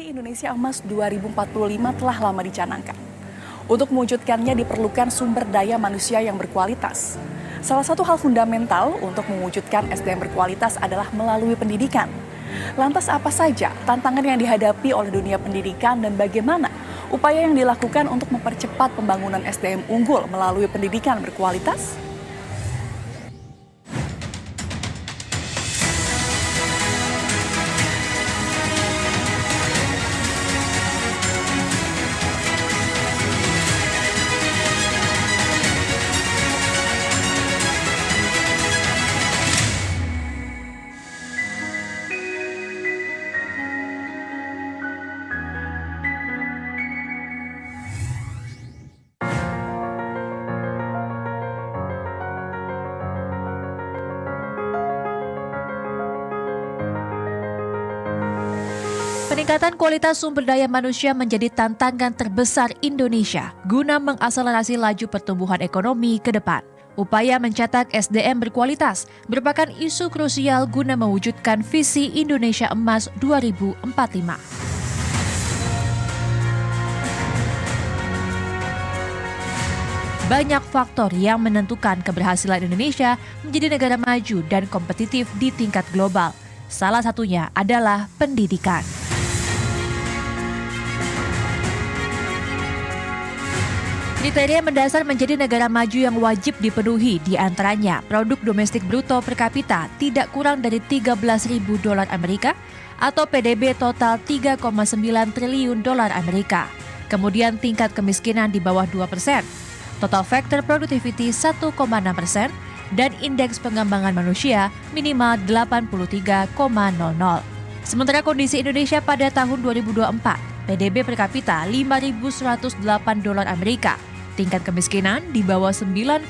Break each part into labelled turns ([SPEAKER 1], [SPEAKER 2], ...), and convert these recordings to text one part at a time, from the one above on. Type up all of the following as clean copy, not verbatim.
[SPEAKER 1] Indonesia Emas 2045 telah lama dicanangkan. Untuk mewujudkannya diperlukan sumber daya manusia yang berkualitas. Salah satu hal fundamental untuk mewujudkan SDM berkualitas adalah melalui pendidikan. Lantas apa saja tantangan yang dihadapi oleh dunia pendidikan dan bagaimana upaya yang dilakukan untuk mempercepat pembangunan SDM unggul melalui pendidikan berkualitas?
[SPEAKER 2] Peningkatan kualitas sumber daya manusia menjadi tantangan terbesar Indonesia guna mengakselerasi laju pertumbuhan ekonomi ke depan. Upaya mencetak SDM berkualitas merupakan isu krusial guna mewujudkan visi Indonesia Emas 2045. Banyak faktor yang menentukan keberhasilan Indonesia menjadi negara maju dan kompetitif di tingkat global. Salah satunya adalah pendidikan. Kriteria mendasar menjadi negara maju yang wajib dipenuhi diantaranya produk domestik bruto per kapita tidak kurang dari $13.000 atau PDB total 3,9 triliun dolar Amerika. Kemudian tingkat kemiskinan di bawah 2%, total factor productivity 1,6%, dan indeks pengembangan manusia minimal 83,00. Sementara kondisi Indonesia pada tahun 2024, PDB per kapita $5.108 Amerika. Tingkat kemiskinan di bawah 9,36%,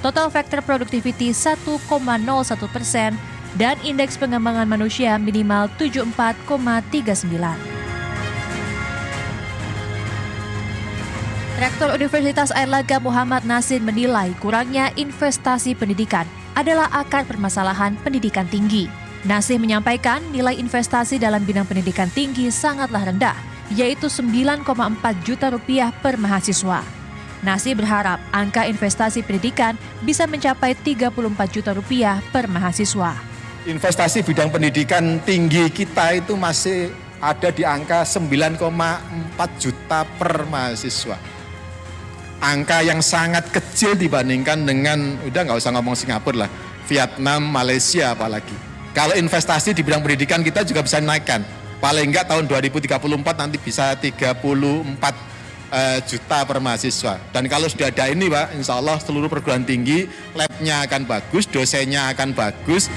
[SPEAKER 2] total factor productivity 1,01%, dan indeks pengembangan manusia minimal 74,39. Rektor Universitas Airlangga Muhammad Nasir menilai kurangnya investasi pendidikan adalah akar permasalahan pendidikan tinggi. Nasir menyampaikan nilai investasi dalam bidang pendidikan tinggi sangatlah rendah, yaitu Rp9,4 juta per mahasiswa. Nasir berharap angka investasi pendidikan bisa mencapai Rp34 juta per mahasiswa.
[SPEAKER 3] Investasi bidang pendidikan tinggi kita itu masih ada di angka 9,4 juta per mahasiswa. Angka yang sangat kecil dibandingkan dengan, udah nggak usah ngomong Singapura lah, Vietnam, Malaysia apalagi. Kalau investasi di bidang pendidikan kita juga bisa naikkan. Paling enggak tahun 2034 nanti bisa 34 juta per mahasiswa. Dan kalau sudah ada ini Pak, insya Allah seluruh perguruan tinggi, labnya akan bagus, dosennya akan bagus.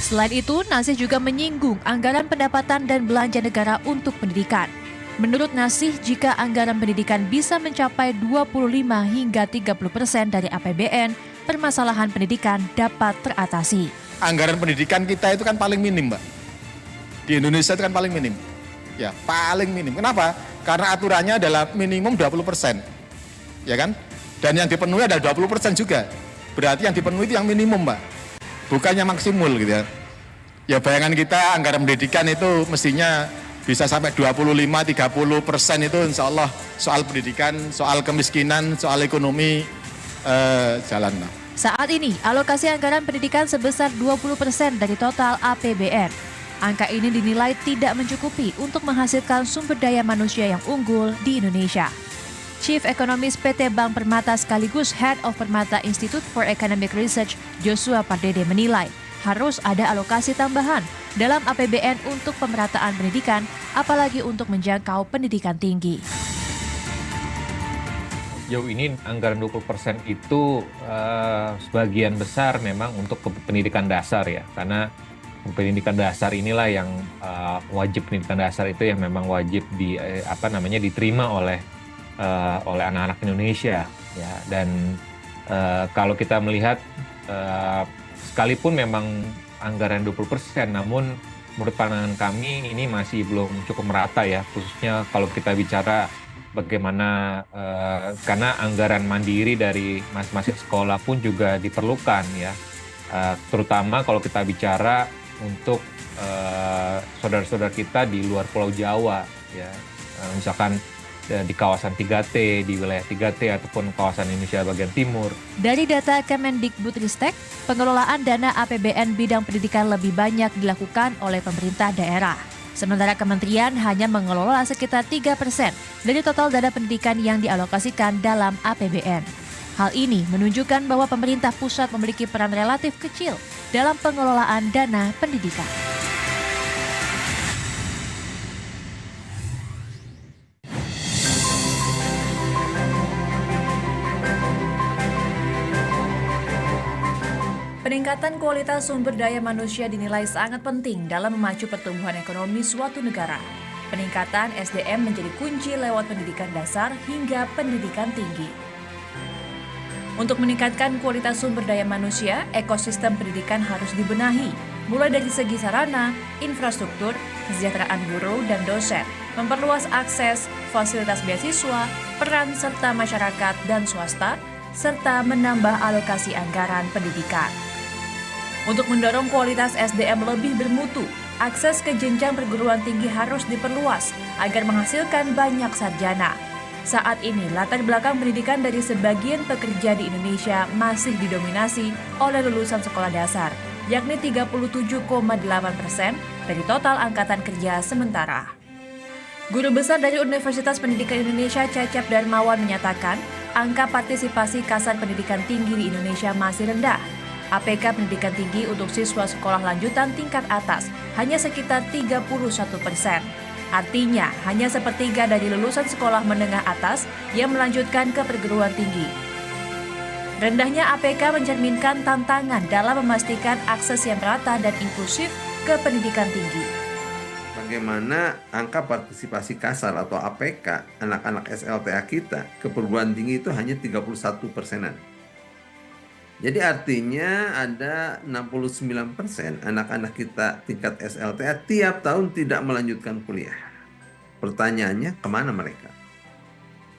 [SPEAKER 2] Selain itu, Nasih juga menyinggung anggaran pendapatan dan belanja negara untuk pendidikan. Menurut Nasih, jika anggaran pendidikan bisa mencapai 25 hingga 30% dari APBN, permasalahan pendidikan dapat teratasi.
[SPEAKER 3] Anggaran pendidikan kita itu kan paling minim, Mbak. Di Indonesia itu kan paling minim. Ya, paling minim. Kenapa? Karena aturannya adalah minimum 20%. Ya kan? Dan yang dipenuhi adalah 20% juga. Berarti yang dipenuhi itu yang minimum, Mbak. Bukannya maksimul gitu ya. Ya bayangan kita anggaran pendidikan itu mestinya bisa sampai 25-30% itu insya Allah soal pendidikan, soal kemiskinan, soal ekonomi jalan.
[SPEAKER 2] Saat ini, alokasi anggaran pendidikan sebesar 20% dari total APBN. Angka ini dinilai tidak mencukupi untuk menghasilkan sumber daya manusia yang unggul di Indonesia. Chief Economist PT Bank Permata sekaligus Head of Permata Institute for Economic Research, Joshua Pardede menilai harus ada alokasi tambahan dalam APBN untuk pemerataan pendidikan, apalagi untuk menjangkau pendidikan tinggi.
[SPEAKER 4] Jauh ini anggaran 20% itu sebagian besar memang untuk pendidikan dasar ya, karena pendidikan dasar inilah yang wajib pendidikan dasar itu yang memang wajib diterima oleh anak-anak Indonesia ya. Dan kalau kita melihat sekalipun memang anggaran 20%, namun menurut pandangan kami ini masih belum cukup merata ya, khususnya kalau kita bicara bagaimana karena anggaran mandiri dari masing-masing sekolah pun juga diperlukan ya. Terutama kalau kita bicara untuk saudara-saudara kita di luar Pulau Jawa, ya. Misalkan di kawasan 3T, di wilayah 3T ataupun kawasan Indonesia bagian timur.
[SPEAKER 2] Dari data Kemendikbudristek, pengelolaan dana APBN bidang pendidikan lebih banyak dilakukan oleh pemerintah daerah. Sementara kementerian hanya mengelola sekitar 3% dari total dana pendidikan yang dialokasikan dalam APBN. Hal ini menunjukkan bahwa pemerintah pusat memiliki peran relatif kecil dalam pengelolaan dana pendidikan. Peningkatan kualitas sumber daya manusia dinilai sangat penting dalam memacu pertumbuhan ekonomi suatu negara. Peningkatan SDM menjadi kunci lewat pendidikan dasar hingga pendidikan tinggi. Untuk meningkatkan kualitas sumber daya manusia, ekosistem pendidikan harus dibenahi, mulai dari segi sarana, infrastruktur, kesejahteraan guru dan dosen, memperluas akses, fasilitas beasiswa, peran serta masyarakat dan swasta, serta menambah alokasi anggaran pendidikan. Untuk mendorong kualitas SDM lebih bermutu, akses ke jenjang perguruan tinggi harus diperluas agar menghasilkan banyak sarjana. Saat ini, latar belakang pendidikan dari sebagian pekerja di Indonesia masih didominasi oleh lulusan sekolah dasar, yakni 37,8% dari total angkatan kerja sementara. Guru besar dari Universitas Pendidikan Indonesia Cecep Darmawan menyatakan, angka partisipasi kasar pendidikan tinggi di Indonesia masih rendah. APK pendidikan tinggi untuk siswa sekolah lanjutan tingkat atas hanya sekitar 31%. Artinya, hanya sepertiga dari lulusan sekolah menengah atas yang melanjutkan ke perguruan tinggi. Rendahnya APK mencerminkan tantangan dalam memastikan akses yang merata dan inklusif ke pendidikan tinggi.
[SPEAKER 5] Bagaimana angka partisipasi kasar atau APK anak-anak SLTA kita ke perguruan tinggi itu hanya 31%. Jadi artinya ada 69% anak-anak kita tingkat SLTA tiap tahun tidak melanjutkan kuliah. Pertanyaannya, kemana mereka?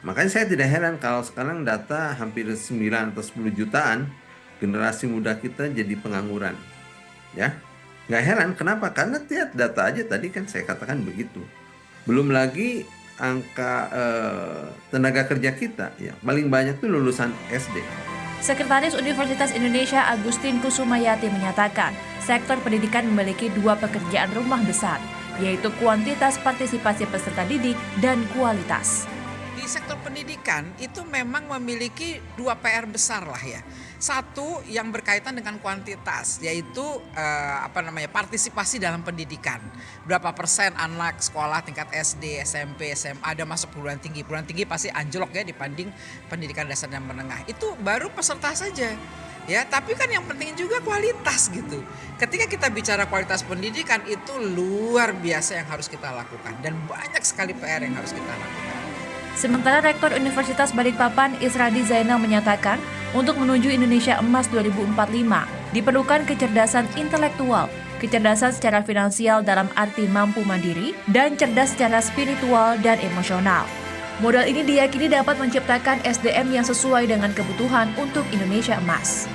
[SPEAKER 5] Makanya saya tidak heran kalau sekarang data hampir 9 atau 10 jutaan generasi muda kita jadi pengangguran. Ya, nggak heran, kenapa? Karena lihat data aja tadi kan saya katakan begitu. Belum lagi angka tenaga kerja kita, ya paling banyak tuh lulusan SD.
[SPEAKER 2] Sekretaris Universitas Indonesia Agustin Kusumayati menyatakan, sektor pendidikan memiliki dua pekerjaan rumah besar, yaitu kuantitas partisipasi peserta didik dan kualitas.
[SPEAKER 6] Di sektor pendidikan itu memang memiliki dua PR besar lah ya. Satu yang berkaitan dengan kuantitas, yaitu partisipasi dalam pendidikan. Berapa persen anak sekolah tingkat SD, SMP, SMA ada masuk perguruan tinggi. Perguruan tinggi pasti anjlok ya dibanding pendidikan dasar dan menengah. Itu baru peserta saja. Ya, tapi kan yang penting juga kualitas gitu. Ketika kita bicara kualitas pendidikan itu luar biasa yang harus kita lakukan dan banyak sekali PR yang harus kita lakukan.
[SPEAKER 2] Sementara Rektor Universitas Balikpapan Isradi Zainal menyatakan, untuk menuju Indonesia Emas 2045, diperlukan kecerdasan intelektual, kecerdasan secara finansial dalam arti mampu mandiri, dan cerdas secara spiritual dan emosional. Modal ini diyakini dapat menciptakan SDM yang sesuai dengan kebutuhan untuk Indonesia Emas.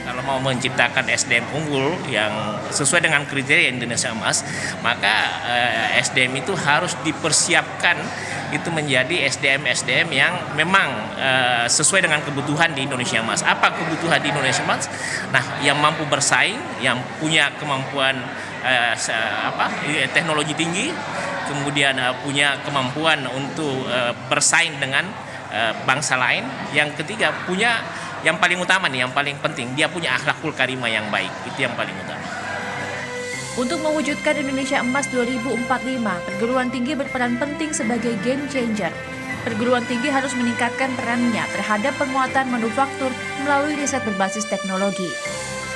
[SPEAKER 7] Kalau mau menciptakan SDM unggul yang sesuai dengan kriteria Indonesia Emas, maka SDM itu harus dipersiapkan itu menjadi SDM yang memang sesuai dengan kebutuhan di Indonesia Emas. Apa kebutuhan di Indonesia Emas? Nah, yang mampu bersaing, yang punya kemampuan teknologi tinggi, kemudian punya kemampuan untuk bersaing dengan bangsa lain. Yang ketiga, punya yang paling utama nih, yang paling penting, dia punya akhlakul karimah yang baik. Itu yang paling utama.
[SPEAKER 2] Untuk mewujudkan Indonesia Emas 2045, perguruan tinggi berperan penting sebagai game changer. Perguruan tinggi harus meningkatkan perannya terhadap penguatan manufaktur melalui riset berbasis teknologi.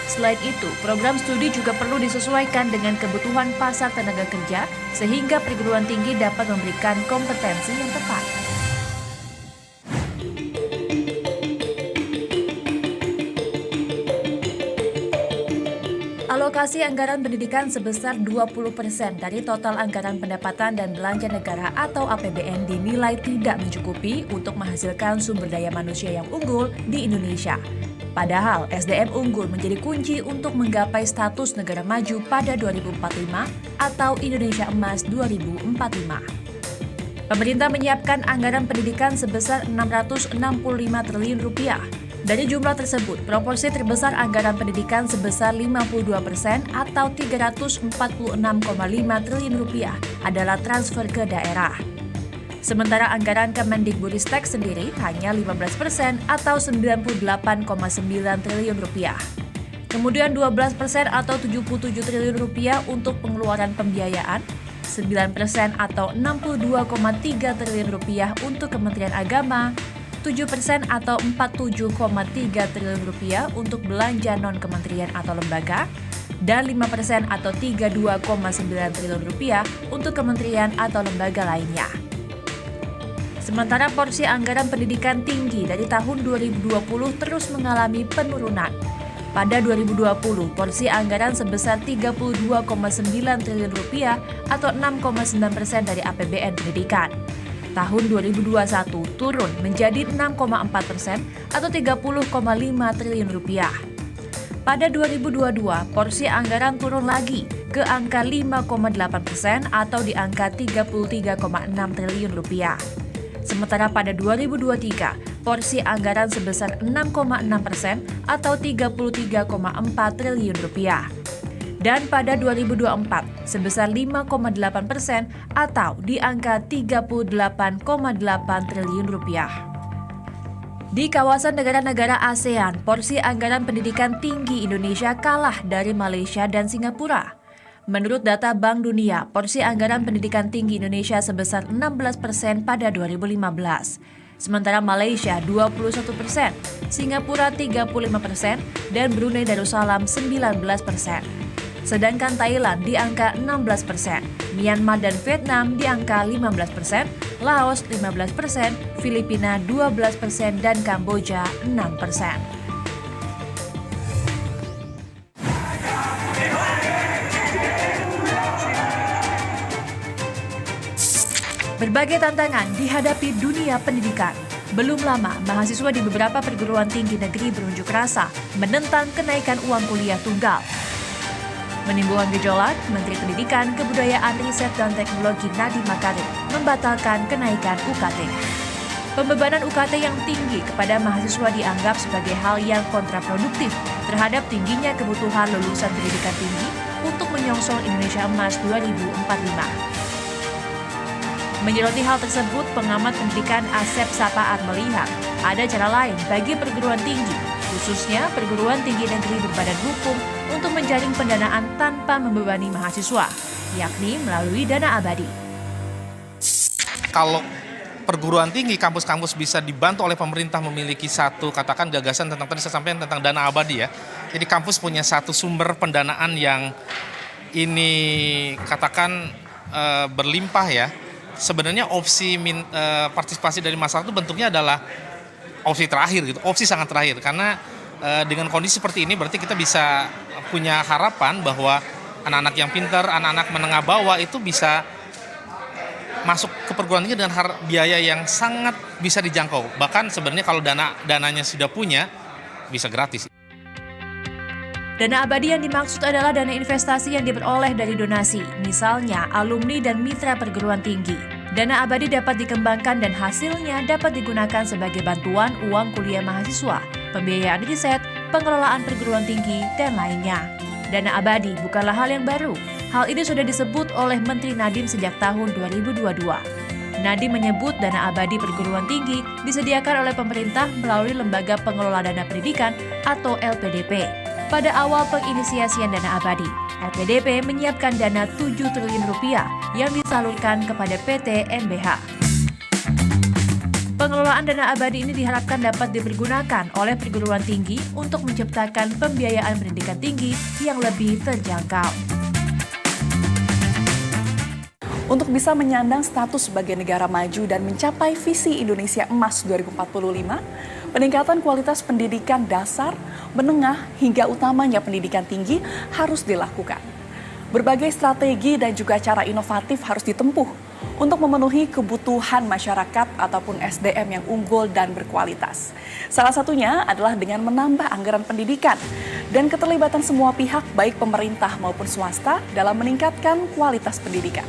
[SPEAKER 2] Selain itu, program studi juga perlu disesuaikan dengan kebutuhan pasar tenaga kerja, sehingga perguruan tinggi dapat memberikan kompetensi yang tepat. Alokasi anggaran pendidikan sebesar 20% dari total anggaran pendapatan dan belanja negara atau APBN dinilai tidak mencukupi untuk menghasilkan sumber daya manusia yang unggul di Indonesia. Padahal SDM unggul menjadi kunci untuk menggapai status negara maju pada 2045 atau Indonesia Emas 2045. Pemerintah menyiapkan anggaran pendidikan sebesar 665 triliun rupiah. Dari jumlah tersebut, proporsi terbesar anggaran pendidikan sebesar 52% atau 346,5 triliun rupiah adalah transfer ke daerah. Sementara anggaran Kemendikbudristek sendiri hanya 15% atau 98,9 triliun rupiah. Kemudian 12% atau 77 triliun rupiah untuk pengeluaran pembiayaan, 9% atau 62,3 triliun rupiah untuk Kementerian Agama, 7% atau 47,3 triliun rupiah untuk belanja non-kementerian atau lembaga, dan 5% atau 32,9 triliun rupiah untuk kementerian atau lembaga lainnya. Sementara porsi anggaran pendidikan tinggi dari tahun 2020 terus mengalami penurunan. Pada 2020, porsi anggaran sebesar 32,9 triliun rupiah atau 6,9% dari APBN pendidikan. Tahun 2021 turun menjadi 6,4% atau 30,5 triliun rupiah. Pada 2022, porsi anggaran turun lagi ke angka 5,8% atau di angka 33,6 triliun rupiah. Sementara pada 2023, porsi anggaran sebesar 6,6% atau 33,4 triliun rupiah. Dan pada 2024, sebesar 5,8% atau di angka 38,8 triliun rupiah. Di kawasan negara-negara ASEAN, porsi anggaran pendidikan tinggi Indonesia kalah dari Malaysia dan Singapura. Menurut data Bank Dunia, porsi anggaran pendidikan tinggi Indonesia sebesar 16% pada 2015. Sementara Malaysia 21%, Singapura 35%, dan Brunei Darussalam 19%. Sedangkan Thailand di angka 16%, Myanmar dan Vietnam di angka 15%, Laos 15%, Filipina 12%, dan Kamboja 6%. Berbagai tantangan dihadapi dunia pendidikan. Belum lama, mahasiswa di beberapa perguruan tinggi negeri berunjuk rasa menentang kenaikan uang kuliah tunggal. Menimbulkan gejolak, Menteri Pendidikan, Kebudayaan, Riset, dan Teknologi Nadiem Makarim membatalkan kenaikan UKT. Pembebanan UKT yang tinggi kepada mahasiswa dianggap sebagai hal yang kontraproduktif terhadap tingginya kebutuhan lulusan pendidikan tinggi untuk menyongsong Indonesia Emas 2045. Menyoroti hal tersebut, pengamat pendidikan Asep Sapaat melihat ada cara lain bagi perguruan tinggi, khususnya perguruan tinggi negeri berbadan hukum, untuk menjaring pendanaan tanpa membebani mahasiswa, yakni melalui dana abadi.
[SPEAKER 8] Kalau perguruan tinggi, kampus-kampus bisa dibantu oleh pemerintah memiliki satu, katakan gagasan tentang tadi saya sampaikan tentang dana abadi ya. Jadi kampus punya satu sumber pendanaan yang ini katakan berlimpah ya. Sebenarnya opsi partisipasi dari masyarakat itu bentuknya adalah opsi terakhir gitu, opsi sangat terakhir karena dengan kondisi seperti ini berarti kita bisa punya harapan bahwa anak-anak yang pintar, anak-anak menengah bawah itu bisa masuk ke perguruan tinggi dengan biaya yang sangat bisa dijangkau. Bahkan sebenarnya kalau dananya sudah punya bisa gratis.
[SPEAKER 2] Dana abadi yang dimaksud adalah dana investasi yang diperoleh dari donasi, misalnya alumni dan mitra perguruan tinggi. Dana abadi dapat dikembangkan dan hasilnya dapat digunakan sebagai bantuan uang kuliah mahasiswa, pembiayaan riset, pengelolaan perguruan tinggi, dan lainnya. Dana abadi bukanlah hal yang baru. Hal ini sudah disebut oleh Menteri Nadiem sejak tahun 2022. Nadiem menyebut dana abadi perguruan tinggi disediakan oleh pemerintah melalui Lembaga Pengelola Dana Pendidikan atau LPDP. Pada awal penginisiasian dana abadi, LPDP menyiapkan dana 7 triliun rupiah yang disalurkan kepada PT NBH. Pengelolaan dana abadi ini diharapkan dapat dipergunakan oleh perguruan tinggi untuk menciptakan pembiayaan pendidikan tinggi yang lebih terjangkau.
[SPEAKER 1] Untuk bisa menyandang status sebagai negara maju dan mencapai visi Indonesia Emas 2045, peningkatan kualitas pendidikan dasar, menengah, hingga utamanya pendidikan tinggi harus dilakukan. Berbagai strategi dan juga cara inovatif harus ditempuh untuk memenuhi kebutuhan masyarakat ataupun SDM yang unggul dan berkualitas. Salah satunya adalah dengan menambah anggaran pendidikan dan keterlibatan semua pihak baik pemerintah maupun swasta dalam meningkatkan kualitas pendidikan.